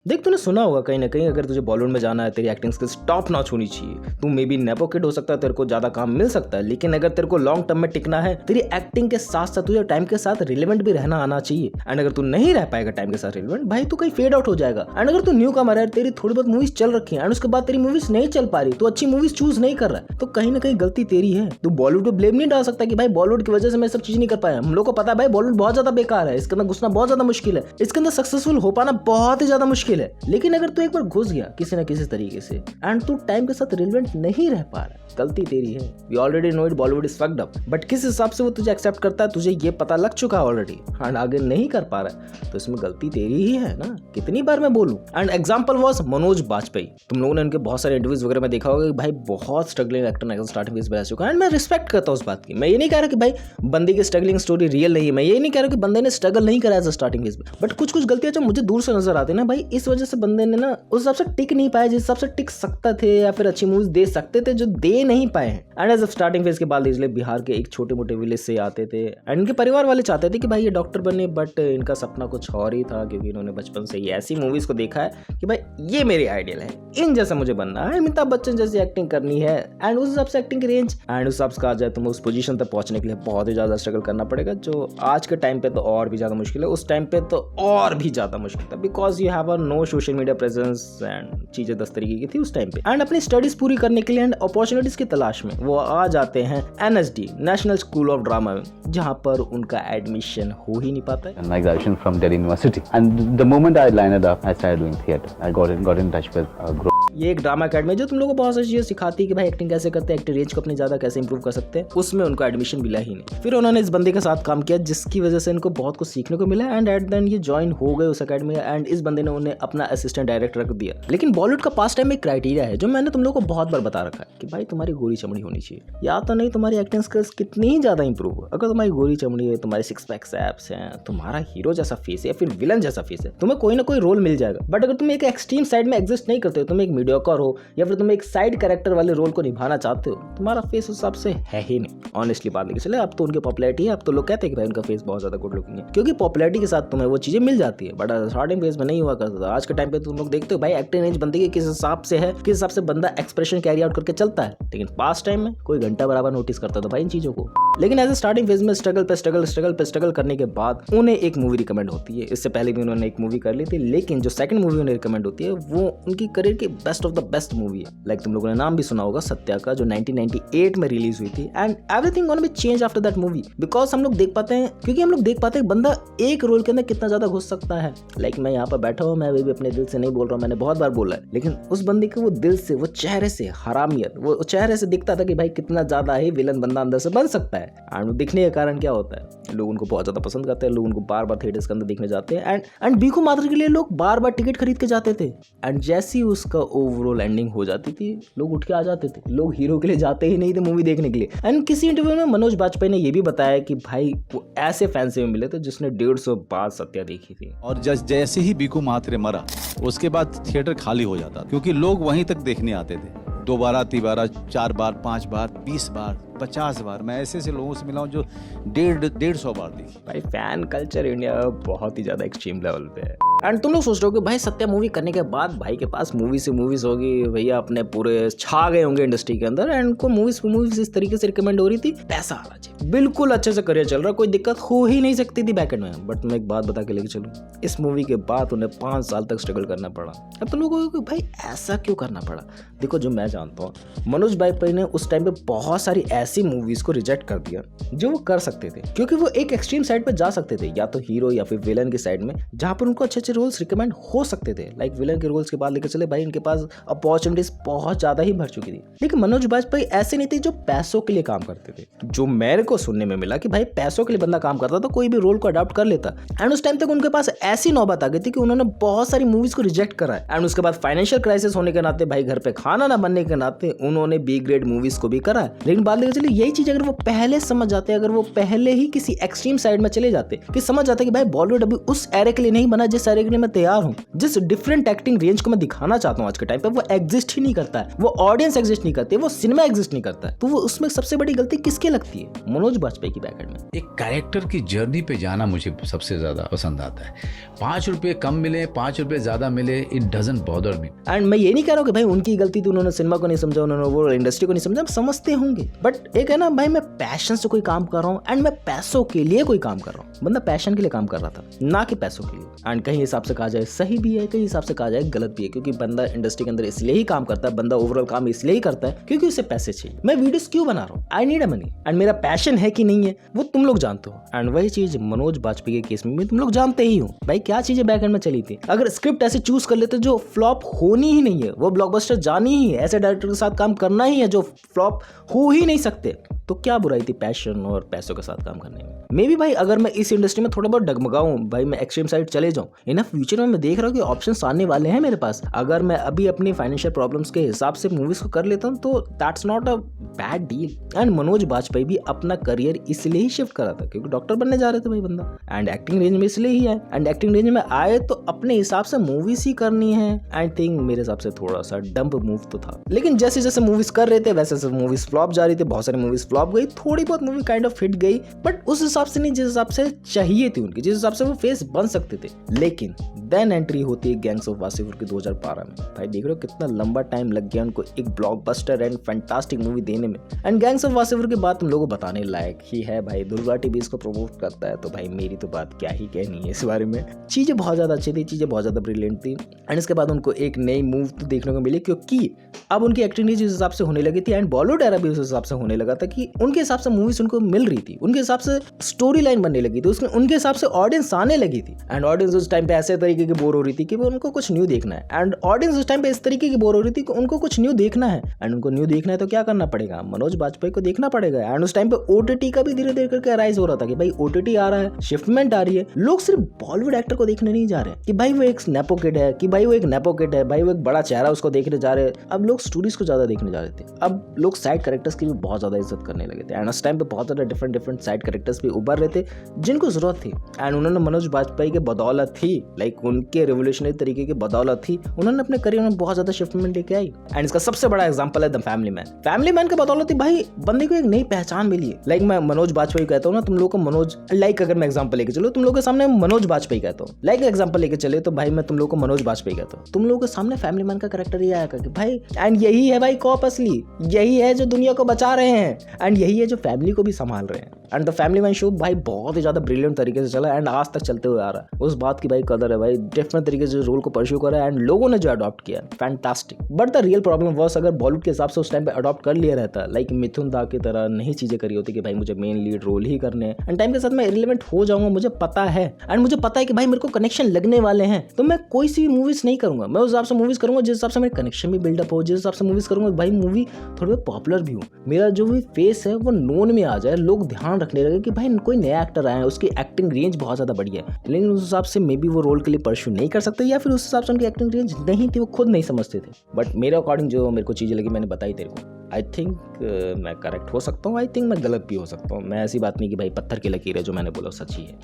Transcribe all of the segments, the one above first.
देख तूने सुना होगा कहीं ना कहीं, अगर तुझे बॉलीवुड में जाना है तेरी एक्टिंग स्किल्स टॉप नॉच होनी चाहिए। तू मे बी नेपो किड हो सकता है, तेरे को ज्यादा काम मिल सकता है, लेकिन अगर तेरे को लॉन्ग टर्म में टिकना है तेरी एक्टिंग के साथ साथ तुझे टाइम के साथ रिलेवेंट भी रहना आना चाहिए। एंड अगर तू नहीं रह पाएगा टाइम के साथ रिलेवेंट, भाई तू कहीं फेड आउट हो जाएगा। एंड अगर तू न्यू कमर है, तेरी थोड़ी बहुत मूवीज चल रखी है एंड उसके बाद तेरी मूवीज नहीं चल पा रही, तो अच्छी मूवीज चूज नहीं कर रहा है, तो कहीं ना कहीं गलती तेरी है। तू बॉलीवुड पे ब्लेम नहीं डाल सकता कि भाई बॉलीवुड की वजह से मैं सब चीज नहीं कर पाया। हम लोग को पता है भाई बॉलीवुड बहुत ज्यादा बेकार है, इसके अंदर घुसना बहुत ज्यादा मुश्किल है, इसके अंदर सक्सेसफुल हो पाना बहुत ही ज्यादा मुश्किल है। लेकिन अगर तू एक बार घुस गया किसी ना किसी तरीके से एंड तू टाइम के साथ रिलेवेंट नहीं रह पा रहा, गलती तेरी है। We already know it, Bollywood is fucked up, but किस हिसाब से वो तुझे एक्सेप्ट करता है तुझे ये पता लग चुका है ऑलरेडी, एंड आगे नहीं कर पा रहा है, तो इसमें गलती तेरी ही है ना। कितनी बार मैं बोलूं। And example was Manoj Bajpayee. तुम लोगों ने उनके बहुत सारे इंटरव्यूज वगैरह में देखा होगा कि भाई बहुत स्ट्रगलिंग एक्टर स्टार्टिंग फेज में रह चुका है, एंड मैं रिस्पेक्ट करता हूं उस बात की। मैं ये नहीं कह रहा कि भाई बंदे की स्ट्रगलिंग स्टोरी रियल नहीं है, मैं ये नहीं कह रहा कि बंदे ने स्ट्रगल नहीं करा है स्टार्टिंग फेज में, बट कुछ कुछ गलतियां जो मुझे दूर से नजर आती है ना भाई, इस वजह से बंदे ने ना उस हिसाब से टिक नहीं पाया जिस हिसाब से टिक सकता थे, या फिर अच्छी मूवीज दे सकते थे जो दे नहीं पाए हैं। एंड एज स्टार्टिंग फेज के बाद इसलिए बिहार के एक छोटे मोटे विलेज से आते थे एंड इनके परिवार वाले चाहते थे कि भाई ये डॉक्टर बने, बट इनका सपना कुछ और ही था, क्योंकि इन्होंने बचपन से ही ऐसी मूवीज को देखा है कि भाई ये मेरे आइडियल है, इन जैसा मुझे बनना है, अमिताभ बच्चन जैसी एक्टिंग करनी है। एंड उस हिसाब से एक्टिंग की रेंज एंड उस हिसाब से कहा जाए तो उस पोजीशन तक पहुंचने के लिए बहुत ही ज्यादा स्ट्रगल करना पड़ेगा, जो आज के टाइम पे तो और भी ज्यादा मुश्किल है, उस टाइम पे तो और भी ज्यादा मुश्किल था, because you have no social media presence and चीजें 10 तरीके की थी उस टाइम पे। एंड अपनी स्टडीज पूरी करने के लिए एंड अपॉर्चुनिटीज की तलाश में वो आ जाते हैं NSD national school of drama में, जहां पर उनका एडमिशन हो ही नहीं पाता है। My graduation from Delhi University, and the moment I lined up, I started doing theatre. I got in touch with a group. ये एक ड्रामा अकेडमी जो तुम लोगों को बहुत सारी चीजें सिखाती है कि भाई एक्टिंग कैसे करते हैं, एक्टिंग रेंज को अपनी ज्यादा कैसे इंप्रूव कर सकते हैं, उसमें उनको एडमिशन मिला ही नहीं। फिर उन्होंने इस बंदे के साथ काम किया जिसकी वजह से इनको बहुत कुछ सीखने को मिला एंड एट देन ये ज्वाइन हो गए उस अकेडमी में, एंड इस बंदे ने उन्हें अपना असिस्टेंट डायरेक्टर रख दिया। लेकिन बॉलीवुड का पास टाइम में क्राइटेरिया है जो मैंने तुम लोगों को बहुत बार बता रखा है कि भाई तुम्हारी गोरी चमड़ी होनी चाहिए, या तो नहीं तुम्हारी एक्टिंग स्किल्स कितनी ही ज्यादा इंप्रूव हो, अगर तुम्हारी गोरी चमड़ी है, तुम्हारे सिक्स पैक्स एब्स हैं, तुम्हारा हीरो जैसा फेस है या फिर विलन जैसा फेस है, तुम्हें कोई ना कोई रोल मिल जाएगा। बट अगर तुम एक एक्सट्रीम साइड में एग्जिस्ट नहीं करते हो, तुम एक मीडियोकर हो या फिर तुम एक साइड कैरेक्टर वाले रोल को निभाना चाहते हो, तुम्हारा फेस उस हिसाब से है ही नहीं। ऑनेस्टली बात नहीं चले, अब तो उनकी पॉपुलैरिटी है, अब तो लोग कहते हैं कि भाई उनका फेस बहुत ज्यादा गुड लुकिंग है, क्योंकि पॉपुलैरिटी के साथ तुम्हें वो चीजें मिल जाती है, बट स्टार्टिंग फेज में नहीं हुआ करता था। आज के टाइम पे तुम लोग देखते हो भाई एक्टिंग रेंज बंदे की किस हिसाब से है, किस हिसाब से बंदा एक्सप्रेशन कैरी आउट करके चलता है, लेकिन पास टाइम में कोई घंटा बराबर नोटिस करता था भाई इन चीजों को। लेकिन एज स्टार्टिंग फेज में स्ट्रगल करने के बाद उन्हें एक मूवी रिकमेंड होती है। इससे पहले भी उन्होंने एक मूवी कर ली थी, लेकिन जो सेकंड मूवी उन्हें रिकमेंड होती है वो उनकी करियर की best of the best movie है। लाइक तुम लोगों ने नाम भी सुना होगा सत्या का, जो 1998 में रिलीज हुई थी, and everything gonna be change after that movie, because हम लोग देख पाते हैं, क्योंकि हम लोग देख पाते हैं बंदा एक रोल के अंदर कितना ज्यादा घुस सकता है। लाइक मैं यहाँ पर बैठा हूँ, मैं अभी भी अपने दिल से नहीं बोल रहा हूँ, मैंने बहुत बार बोला है, लेकिन उस बंदे के वो दिल से, वो चेहरे से हरामियत, वो चेहरे से दिखता था कि भाई कितना ज्यादा ही विलन बंदा अंदर से बन सकता है। एंड दिखने के कारण क्या होता है, लोग उनको बहुत ज्यादा पसंद करते हैं, लोग उनको बार बार थिएटर्स के अंदर देखने जाते हैं, एंड बीकू मात्र के लिए लोग बार बार टिकट खरीद के जाते थे। एंड जैसी उसका ओवरऑल एंडिंग हो जाती थी, लोग उठ के आ जाते थे, लोग हीरो के लिए जाते ही नहीं थे मूवी देखने के लिए। एंड किसी इंटरव्यू में मनोज बाजपेयी ने यह भी बताया कि भाई वो ऐसे फैन से मिले थे जिसने 150 बार सत्या देखी थी। और जैसे ही बीकू महात्रे मरा उसके बाद थिएटर खाली हो जाता, क्योंकि लोग वहीं तक देखने आते थे। 2 बार 3 बार 4 बार 5 बार 20 बार 50 बार, मैं ऐसे लोगों से मिला हूँ जो 150 बार देखी। भाई फैन कल्चर इंडिया बहुत ही ज्यादा एक्सट्रीम लेवल पे है। एंड तुम लोग सोच रहे हो कि भाई सत्या मूवी करने के बाद भाई के पास मूवी से मूवीज होगी, भैया अपने पूरे छा गए होंगे इंडस्ट्री के अंदर, एंड उनको मूवीज इस तरीके से रिकमेंड हो रही थी, पैसा आ रहा चाहिए, बिल्कुल अच्छे से करियर चल रहा, कोई दिक्कत हो ही नहीं सकती थी बैकेंड में। बट मैं एक बात बता के लेके चलूं, इस मूवी के बाद उन्हें 5 साल तक स्ट्रगल करना पड़ा। अब तुम लोगों को भाई ऐसा क्यों करना पड़ा? देखो, जो मैं जानता हूँ, मनोज बाजपेयी ने उस टाइम पे बहुत सारी ऐसी मूवीज को रिजेक्ट कर दिया जो वो कर सकते थे, क्योंकि वो एक एक्सट्रीम साइड पे जा सकते थे, या तो हीरो या फिर विलन की साइड में, जहां पर उनको अच्छे अच्छे रोल्स रिकमेंड हो सकते थे। लाइक विलन के रोल्स के बाद लेकर चले भाई, इनके पास अपॉर्चुनिटीज बहुत ज्यादा ही भर चुकी थी। लेकिन मनोज बाजपेयी ऐसे नहीं थे जो पैसों के लिए काम करते थे। जो मेरे को सुनने में मिला कि भाई पैसों के लिए बंदा काम करता तो कोई भी रोल को अडॉप्ट कर लेता, एंड उस टाइम तक उनके पास ऐसी नौबत आ गई थी कि उन्होंने बहुत सारी मूवीज को रिजेक्ट करा है। एंड उसके बाद फाइनेंशियल क्राइसिस होने के नाते, भाई घर पे खाना ना बनने के नाते, उन्होंने बी ग्रेड मूवीज को भी करा है। लेकिन बात लेकर चलिए, यही चीज अगर वो पहले समझ जाते, अगर वो पहले ही किसी एक्सट्रीम साइड में चले जाते, कि समझ जाते कि भाई बॉलीवुड अभी उस एरे के लिए नहीं बना जिस एरे करने के लिए मैं तैयार हूँ। जिस डिफरेंट एक्टिंग रेंज को मैं दिखाना चाहता हूँ आज के टाइम पे, वो एग्जिस्ट ही नहीं करता है, वो ऑडियंस एग्जिस्ट नहीं करती है, वो सिनेमा एग्जिस्ट नहीं करता है। तो वो उसमें सबसे बड़ी गलती किसके लगती है? मनोज बाजपेयी की बैकएंड में। एक कैरेक्टर की जर्नी पे जाना मुझे सबसे ज्यादा पसंद आता है। 5 रुपए कम मिले, 5 रुपए ज्यादा मिले, it doesn't bother me. And मैं ये नहीं कह रहा हूँ कि भाई उनकी गलती थी, उन्होंने सिनेमा को नहीं समझा, उन्होंने वो इंडस्ट्री को नहीं समझा, समझते होंगे। बट एक है ना भाई, मैं पैशन से कोई काम कर रहा हूँ एंड मैं पैसों के लिए कोई काम कर रहा हूँ। बंदा पैशन के लिए काम कर रहा था, ना कि पैसों के लिए। एंड कहीं हिसाब से कहा जाए सही भी है, कहीं हिसाब से कहा जाए गलत भी है, क्योंकि बंदा इंडस्ट्री के अंदर इसलिए ही काम करता है, बंदा ओवरऑल काम इसलिए ही करता है क्योंकि उसे पैसे चाहिए। मैं वीडियोस क्यों बना रहा हूँ? I need a money. And मेरा पैशन है कि नहीं है वो तुम लोग जानते हो। एंड वही चीज मनोज बाजपेयी के केस में भी तुम लोग जानते ही हो भाई क्या चीजें बैकएंड में चली थी। अगर स्क्रिप्ट ऐसे चूज कर लेते जो फ्लॉप होनी ही नहीं है, वो ब्लॉकबस्टर जानी ही है, ऐसे डायरेक्टर के साथ काम करना ही है जो फ्लॉप हो ही नहीं सकते, तो क्या बुराई थी पैशन और पैसों के साथ काम करने में? मे भी भाई अगर मैं इस इंडस्ट्री में थोड़ा बहुत डगमगाऊं, भाई मैं एक्सट्रीम साइड चले जाऊं, इन फ्यूचर में मैं देख रहा हूं कि ऑप्शंस आने वाले हैं मेरे पास। अगर मैं अभी अपनी फाइनेंशियल प्रॉब्लम्स के हिसाब से मूवीज को कर लेता हूं तो that's not a bad deal. And Manoj Bajpayee भी अपना करियर इसलिए ही शिफ्ट करा था क्योंकि डॉक्टर बनने जा रहे थे भाई बंदा, एंड एक्टिंग रेंज में इसलिए ही आए। एंड एक्टिंग रेंज में आए तो अपने हिसाब से मूवीज ही करनी है। आई थिंक मेरे हिसाब से थोड़ा सा डंप मूव तो था, लेकिन जैसे जैसे मूवीज कर रहे थे वैसे वैसे मूवीज फ्लॉप जा रही थी। बहुत सारी मूवीज फ्लॉप गई, थोड़ी बहुत मूवी काइंड ऑफ हिट गई, बट उस हिसाब से नहीं जिस हिसाब से चाहिए थी उनकी, जिस हिसाब से वो फेस बन सकते थे। लेकिन देन एंट्री होती है गैंग्स ऑफ वासेपुर की 2012 में। भाई देख रहे हो कितना लंबा टाइम लग गया उनको एक ब्लॉकबस्टर एंड फैंटास्टिक मूवी देने में। एंड गैंग्स ऑफ वासेपुर के बाद तुम लोगों को बताने लायक ही है भाई, दुर्गा टीवी इसको प्रमोट करता है, तो भाई मेरी तो बात क्या ही कहनी है इस बारे में। चीजें बहुत ज्यादा अच्छी थी, चीजें बहुत ज्यादा ब्रिलियंट थी। एंड इसके बाद उनको एक नई मूव तो देखने को मिली क्योंकि अब उनकी एक्टिंग जिस हिसाब से होने लगी थी एंड बॉलीवुड एरा भी उस हिसाब से होने लगा था कि उनके हिसाब से मूवीज उनको मिल रही थी, उनके हिसाब से स्टोरी लाइन बनने लगी थी, उसमें उनके हिसाब से ऑडियंस आने लगी थी। एंड ऑडियंस उस टाइम पे ऐसे तरीके की बोर हो रही थी कि उनको कुछ न्यू देखना है। एंड ऑडियंस उस टाइम पे इस तरीके की बोर हो रही थी कि उनको कुछ न्यू देखना है। एंड उनको न्यू देखना है तो क्या करना पड़ेगा? मनोज बाजपेयी को देखना पड़ेगा। एंड उस टाइम पे ओटीटी का भी धीरे धीरे करके राइज हो रहा था कि भाई ओटीटी आ रहा है, शिफ्टमेंट आ रही है। लोग सिर्फ बॉलीवुड एक्टर को देखने नहीं जा रहे कि भाई वो एक नेपो किड है, कि भाई वो एक नेपो किड है, भाई वो एक बड़ा चेहरा उसको देखने जा रहे हैं। अब लोग स्टोरीज को ज्यादा देखने जा रहे थे। अब लोग साइड कैरेक्टर्स की भी बहुत ज्यादा इज्जत करने लगे थे। एंड उस टाइम पे बहुत ज्यादा डिफरेंट साइड कैरेक्टर्स भी उभर रहे थे जिनको जरूरत थी। एंड उन्होंने मनोज बाजपेयी के बदौलत ही, लाइक उनके रेवोल्यूशनरी तरीके की बदौलत ही उन्होंने अपने करियर में बहुत ज्यादा शिफ्टमेंट लेके आई। एंड इसका सबसे बड़ा एग्जांपल है the family man. Family man के बदौलत ही भाई बंदे को एक नई पहचान मिली है। लाइक मैं मनोज बाजपेयी कहता हूँ ना, तुम लोग को मनोज, लाइक अगर मैं एग्जांपल लेके चलो, तुम लोग के सामने मनोज बाजपेयी कहता हूँ, लाइक एग्जांपल लेके चले तो भाई मैं तुम लोग को मनोज बाजपेयी कहता हूँ, तुम लोगों के सामने फैमिली मैन का कैरेक्टर ही आएगा कि भाई, एंड यही है भाई कॉप असली, यही है जो दुनिया को बचा रहे हैं, एंड यही है जो फैमिली को भी संभाल रहे हैं। And the family man show भाई बहुत ही ज्यादा ब्रिलियंट तरीके से चला एंड आज तक चलते हुए आ रहा है। उस बात की भाई कदर है भाई, डिफरेंट तरीके से रोल को परस्यू करा एंड लोगों ने जो अडॉप्ट किया, fantastic. But the real problem was अगर बॉलीवुड के हिसाब से उस टाइम पे अडॉप्ट कर लिया रहता, लाइक मिथुन दा की तरह नहीं चीजें करी होती कि भाई मुझे मेन लीड रोल ही करने हैं एंड टाइम के साथ मैं इरिलेवेंट हो जाऊंगा, मुझे पता है। एंड मुझे पता है कि भाई मेरे को कनेक्शन लगने वाले हैं, तो मैं कोई सी मूवीज नहीं करूंगा। मैं उस हिसाब से मूवीज करूंगा जिस हिसाब से मेरे कनेक्शन भी बिल्डअप हो, जिस हिसाब से मूवीज करूंगा भाई मूवी थोड़ी बहुत पॉपुलर भी हो, मेरा जो भी फेस है वो नोन में आ जाए, लोग ध्यान रखने लगे कि भाई कोई नया एक्टर आया है, उसकी एक्टिंग रेंज बहुत ज्यादा बढ़िया है। लेकिन उस हिसाब से मे बी वो रोल के लिए परस्यू नहीं कर सकते, या फिर उस हिसाब से उनकी एक्टिंग रेंज नहीं थी, वो खुद नहीं समझते थे। बट मेरे अकॉर्डिंग जो मेरे को चीजें लगी मैंने बताई तेरे को। आई थिंक मैं करेक्ट हो सकता हूँ, आई थिंक मैं गलत भी हो सकता हूँ। मैं ऐसी बात नहीं कि भाई पत्थर की लकीर है, जो मैंने बोला सच ही है।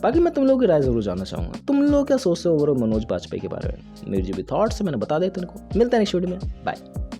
बाकी मैं तुम लोगों की राय जरूर जानना चाहूँगा, तुम लोग क्या सोचते हो ओवरऑल मनोज बाजपेयी के बारे में? मेरी जो भी थॉट्स है मैंने बता दिया तुमको। मिलता है नेक्स्ट वीडियो में, बाय।